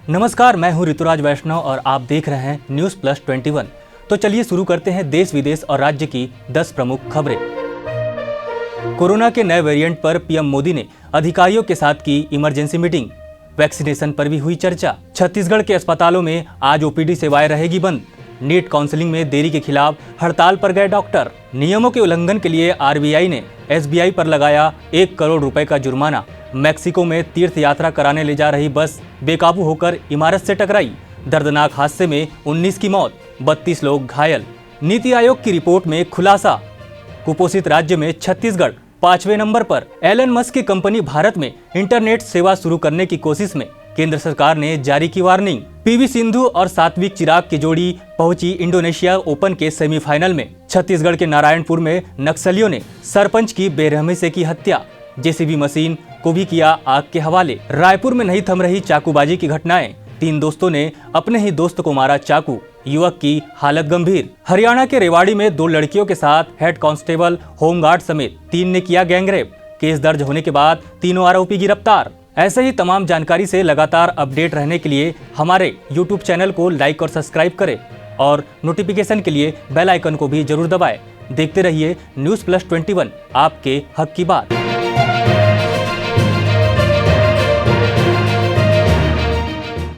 नमस्कार, मैं हूं ऋतुराज वैष्णव और आप देख रहे हैं न्यूज प्लस 21। तो चलिए शुरू करते हैं देश विदेश और राज्य की 10 प्रमुख खबरें। कोरोना के नए वेरिएंट पर पीएम मोदी ने अधिकारियों के साथ की इमरजेंसी मीटिंग। वैक्सीनेशन पर भी हुई चर्चा। छत्तीसगढ़ के अस्पतालों में आज ओपीडी सेवाएं रहेगी बंद। नीट काउंसलिंग में देरी के खिलाफ हड़ताल पर गए डॉक्टर। नियमों के उल्लंघन के लिए आरबीआई ने एसबीआई पर लगाया 1 करोड़ रुपए का जुर्माना। मैक्सिको में तीर्थ यात्रा कराने ले जा रही बस बेकाबू होकर इमारत से टकराई। दर्दनाक हादसे में 19 की मौत, 32 लोग घायल। नीति आयोग की रिपोर्ट में खुलासा। कुपोषित राज्य में छत्तीसगढ़ 5वें नंबर पर। एलन मस्क की कंपनी भारत में इंटरनेट सेवा शुरू करने की कोशिश में केंद्र सरकार ने जारी की वार्निंग। पीवी सिंधु और सात्विक चिराग की जोड़ी पहुंची इंडोनेशिया ओपन के सेमीफाइनल में। छत्तीसगढ़ के नारायणपुर में नक्सलियों ने सरपंच की बेरहमी से की हत्या। जेसीबी मशीन को भी किया आग के हवाले। रायपुर में नहीं थम रही चाकूबाजी की घटनाएं। 3 दोस्तों ने अपने ही दोस्त को मारा चाकू। युवक की हालत गंभीर। हरियाणा के रेवाड़ी में 2 लड़कियों के साथ हेड कांस्टेबल, होमगार्ड समेत 3 ने किया गैंगरेप। केस दर्ज होने के बाद तीनों आरोपी गिरफ्तार। ऐसे ही तमाम जानकारी से लगातार अपडेट रहने के लिए हमारे YouTube चैनल को लाइक और सब्सक्राइब करें और नोटिफिकेशन के लिए बेल आइकन को भी जरूर दबाएं। देखते रहिए न्यूज प्लस 21, आपके हक की बात।